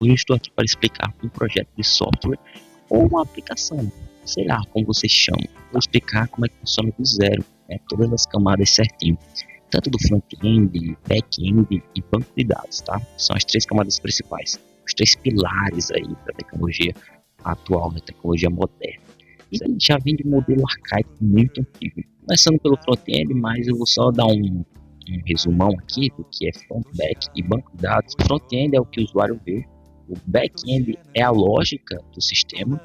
Hoje eu estou aqui para explicar um projeto de software ou uma aplicação, sei lá como você chama. Vou explicar como é que funciona do zero, né, todas as camadas certinho, tanto do front-end, back-end e banco de dados, tá? São as três camadas principais, os três pilares aí da tecnologia atual, da tecnologia moderna. E a gente já vem de um modelo arcaico muito antigo. Começando pelo front-end, mas eu vou só dar um resumão aqui do que é front, back e banco de dados. O front-end é o que o usuário vê, o back-end é a lógica do sistema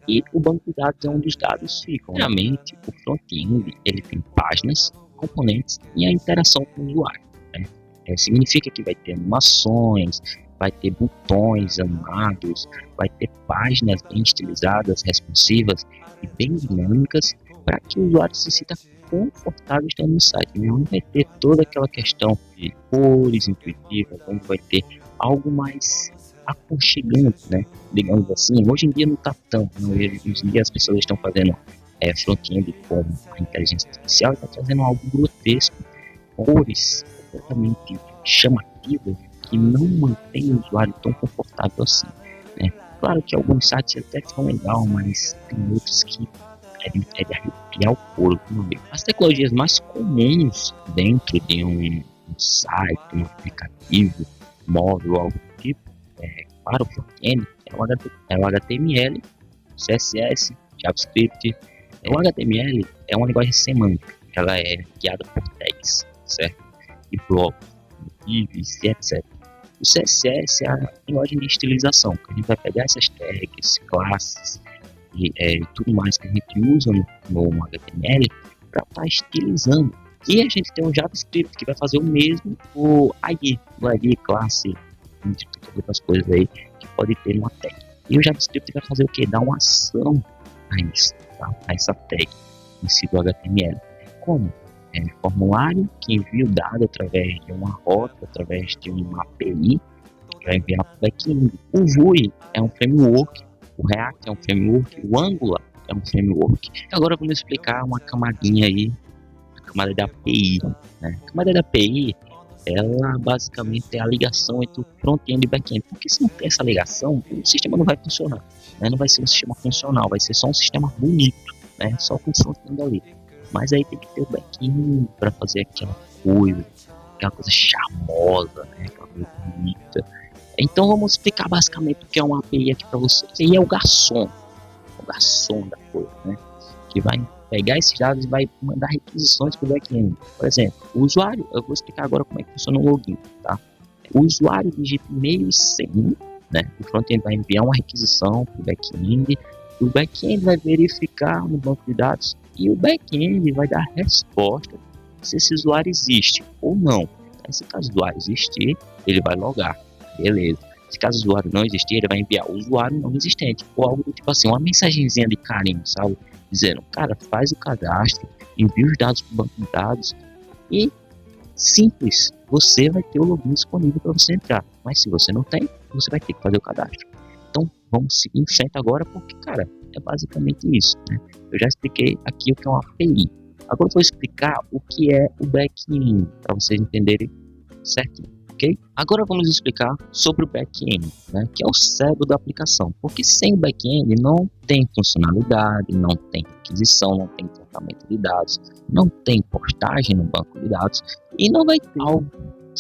e o banco de dados é onde os dados ficam. Obviamente, o front-end ele tem páginas, componentes e a interação com o usuário, né? Significa que vai ter animações, vai ter botões animados, vai ter páginas bem estilizadas, responsivas e bem dinâmicas para que o usuário se sinta confortável estando no site. Não vai ter toda aquela questão de cores intuitivas, onde vai ter algo mais aconchegante, né? Digamos assim. Hoje em dia não está tanto, né? Hoje em dia as pessoas estão fazendo front-end com a inteligência artificial e está trazendo algo grotesco, cores completamente chamativas que não mantém o usuário tão confortável assim, né? Claro que alguns sites até são legal, mas tem outros que é de arrepiar o couro. As tecnologias mais comuns dentro de um site, um aplicativo móvel ou algo do tipo, para o front-end é o HTML, CSS, JavaScript. O HTML é uma linguagem semântica, ela é guiada por tags, certo? E blocos, motivos e etc. O CSS é a linguagem de estilização, que a gente vai pegar essas tags, classes e tudo mais que a gente usa no HTML para estar estilizando. E a gente tem o JavaScript que vai fazer o mesmo, o ID, classe, entre outras coisas aí que pode ter uma tag. E o JavaScript vai fazer o que? Dar uma ação a isso, tá? A essa tag em si do HTML. Como? Formulário que envia o dado através de uma rota, através de uma API, que vai enviar para o back-end. O Vue é um framework, o React é um framework, o Angular é um framework. Agora vamos explicar uma camadinha aí, a camada da API, né? A camada da API, ela basicamente é a ligação entre o front-end e o back-end, porque se não tem essa ligação, o sistema não vai funcionar, né? Não vai ser um sistema funcional, vai ser só um sistema bonito, né? Só com o front-end ali. Mas aí tem que ter o back-end para fazer aquela coisa charmosa, né? Aquela coisa bonita. Então vamos explicar basicamente o que é uma API aqui para vocês. E é o garçom da coisa, né? Que vai pegar esses dados e vai mandar requisições para o back-end. Por exemplo, o usuário, eu vou explicar agora como é que funciona o login, tá? O usuário digita e-mail e senha, né? O front-end vai enviar uma requisição para o back-end, o back-end vai verificar no banco de dados e o back-end vai dar resposta se esse usuário existe ou não. Se caso o usuário existir, ele vai logar, beleza. Se caso o usuário não existir, ele vai enviar o usuário não existente, ou algo do tipo assim, uma mensagenzinha de carinho, sabe? Dizendo, cara, faz o cadastro, envia os dados para o banco de dados e simples, você vai ter o login disponível para você entrar. Mas se você não tem, você vai ter que fazer o cadastro. Então vamos seguir em frente agora, porque, cara, é basicamente isso, né? Eu já expliquei aqui o que é uma API. Agora eu vou explicar o que é o back-end, para vocês entenderem certinho, ok? Agora vamos explicar sobre o back-end, né? Que é o cérebro da aplicação. Porque sem o back-end não tem funcionalidade, não tem requisição, não tem tratamento de dados, não tem postagem no banco de dados e não vai ter algo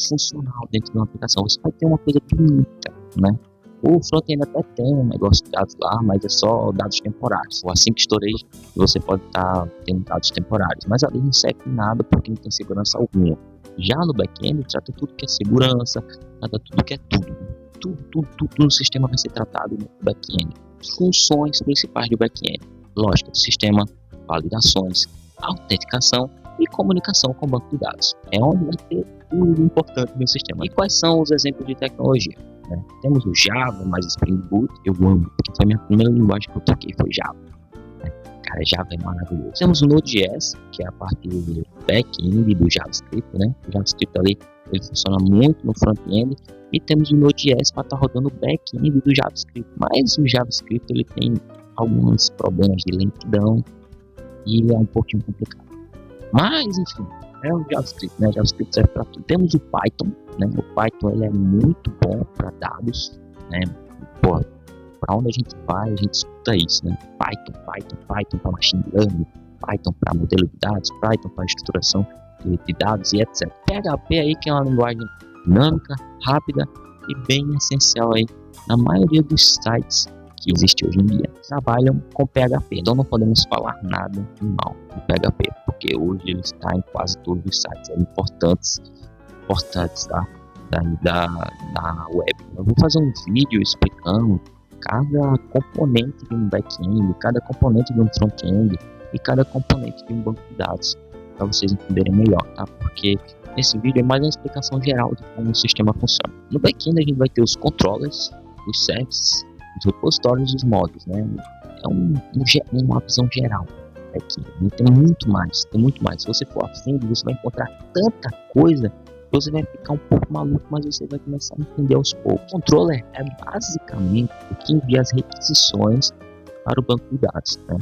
funcional dentro de uma aplicação. Você vai ter uma coisa bonita, né? O front-end até tem um negócio de dados lá, mas é só dados temporários. O async storage você pode estar tendo dados temporários, mas ali não serve nada porque não tem segurança alguma. Já no back-end trata tudo que é segurança, trata tudo que é tudo. Tudo no sistema vai ser tratado no back-end. Funções principais do back-end: lógica do sistema, validações, autenticação e comunicação com o banco de dados. É onde vai ter tudo importante no sistema. E quais são os exemplos de tecnologia? Temos o Java, mais Spring Boot, eu amo, porque foi a minha primeira linguagem que eu toquei, foi Java. Cara, Java é maravilhoso. Temos o Node.js, que é a parte do back-end do JavaScript, né? O JavaScript ali, ele funciona muito no front-end. E temos o Node.js para estar rodando o back-end do JavaScript. Mas o JavaScript, ele tem alguns problemas de lentidão e é um pouquinho complicado. Mas, enfim, é o JavaScript, né? O JavaScript serve para tudo. Temos o Python, né? O Python ele é muito bom para dados, né? Pô, para onde a gente vai, a gente escuta isso, né? Python para machine learning, Python para modelo de dados, Python para estruturação de dados e etc. PHP aí que é uma linguagem dinâmica, rápida e bem essencial aí na maioria dos sites que existe hoje em dia trabalham com PHP. Então não podemos falar nada de mal do PHP, porque hoje ele está em quase todos os sites importantes da web. Eu vou fazer um vídeo explicando cada componente de um back-end, cada componente de um front-end e cada componente de um banco de dados, para vocês entenderem melhor, tá? Porque esse vídeo é mais uma explicação geral de como o sistema funciona. No back-end a gente vai ter os controllers, os services, os repositórios e os modos, né? É uma visão geral aqui. Tem muito mais. Se você for a fundo, você vai encontrar tanta coisa, você vai ficar um pouco maluco, mas você vai começar a entender aos poucos. O controller é basicamente o que envia as requisições para o banco de dados, né?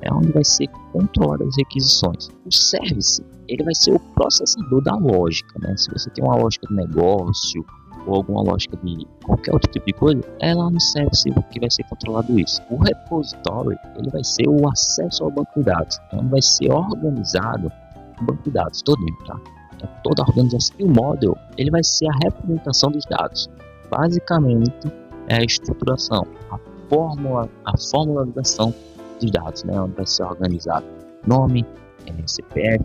É onde vai ser controlado as requisições. O service, ele vai ser o processador da lógica, né? Se você tem uma lógica de negócio ou alguma lógica de qualquer outro tipo de coisa, é lá no service que vai ser controlado isso. O repository, ele vai ser o acesso ao banco de dados, onde vai ser organizado o banco de dados todinho, tá? É toda a organização. E o model, ele vai ser a representação dos dados. Basicamente, é a estruturação, a formalização dos dados, né? Onde vai ser organizado nome, CPF,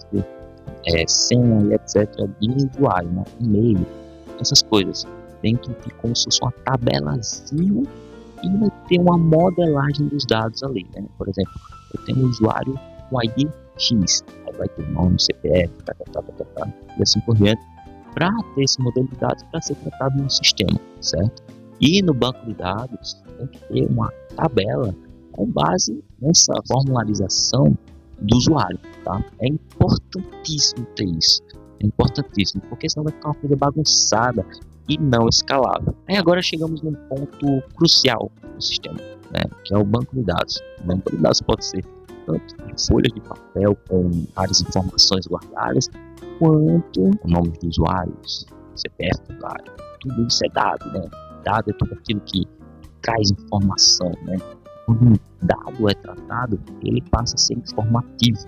senha e etc. de usuário, né? E-mail, essas coisas, dentro de como se fosse uma tabelazinha, e vai ter uma modelagem dos dados ali, né? Por exemplo, eu tenho um usuário com ID X, aí vai ter o nome, CPF, e assim por diante, para ter esse modelo de dados para ser tratado no sistema, certo? E no banco de dados tem que ter uma tabela com base nessa formularização do usuário, tá? É importantíssimo ter isso. É importantíssimo, porque senão vai ficar uma coisa bagunçada e não escalável. Aí agora chegamos num ponto crucial do sistema, né, que é o banco de dados. O banco de dados pode ser tanto de folhas de papel com várias informações guardadas, quanto o nome dos usuários, CPF do usuário. Tudo isso é dado, né? Dado é tudo aquilo que traz informação, né? Quando um dado é tratado, ele passa a ser informativo.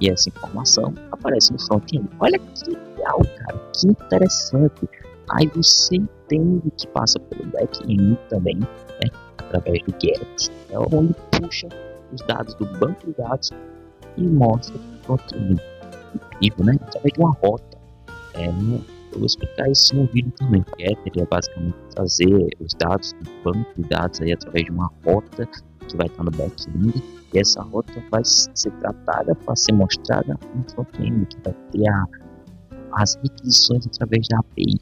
E essa informação aparece no front-end. Olha que legal, cara, que interessante. Aí você entende que passa pelo back-end também, né, através do GET, é onde puxa os dados do banco de dados e mostra para o front-end. Incrível, né? Através de uma rota. Eu vou explicar isso no vídeo também. O GET é basicamente trazer os dados do banco de dados aí através de uma rota que vai estar no back-end. E essa rota vai ser tratada para ser mostrada no front-end, que vai ter as requisições através da API,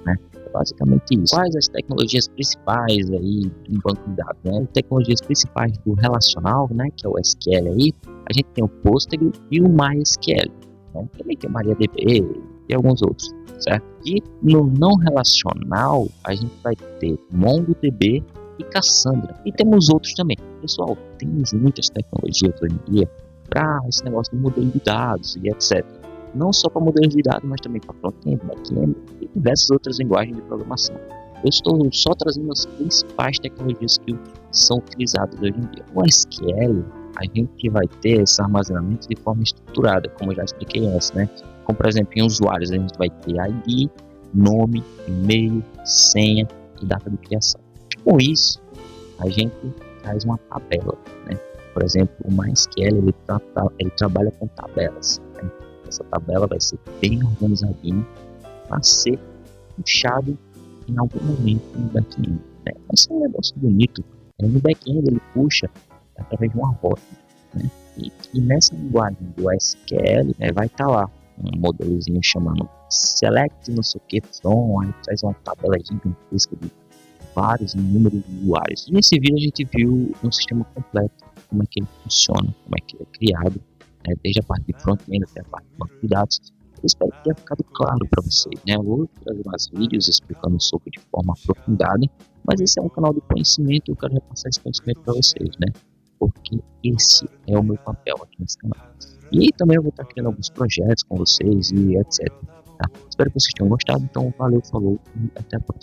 né? É basicamente isso. Quais as tecnologias principais aí do banco de dados, né? As tecnologias principais do relacional, né? Que é o SQL aí. A gente tem o Postgre e o MySQL, né? Também tem o MariaDB e alguns outros, certo? E no não relacional, a gente vai ter MongoDB e Cassandra. E temos outros também. Pessoal, temos muitas tecnologias hoje em dia para esse negócio de modelo de dados e etc. Não só para modelos de dados, mas também para front-end, back-end e diversas outras linguagens de programação. Eu estou só trazendo as principais tecnologias que são utilizadas hoje em dia. O SQL, a gente vai ter esse armazenamento de forma estruturada, como eu já expliquei antes, né? Como, por exemplo, em usuários, a gente vai ter ID, nome, e-mail, senha e data de criação. Com isso, a gente traz uma tabela, né? Por exemplo, o MySQL ele trabalha com tabelas, né? Essa tabela vai ser bem organizadinha para ser puxado em algum momento no back-end, né? Vai ser um negócio bonito. No back-end ele puxa através de uma rota, né? E nessa linguagem do SQL, vai estar lá um modelozinho chamando select não sei o que from, aí traz uma tabela gigantesca de vários números de usuários. E nesse vídeo a gente viu um sistema completo, como é que ele funciona, como é que ele é criado, né, desde a parte de front-end até a parte de banco de dados. Eu espero que tenha ficado claro para vocês, né? Eu vou trazer mais vídeos explicando sobre de forma aprofundada, mas esse é um canal de conhecimento, eu quero repassar esse conhecimento para vocês, né? Porque esse é o meu papel aqui nesse canal. E também eu vou estar criando alguns projetos com vocês e etc. Tá? Espero que vocês tenham gostado, então valeu, falou e até a próxima.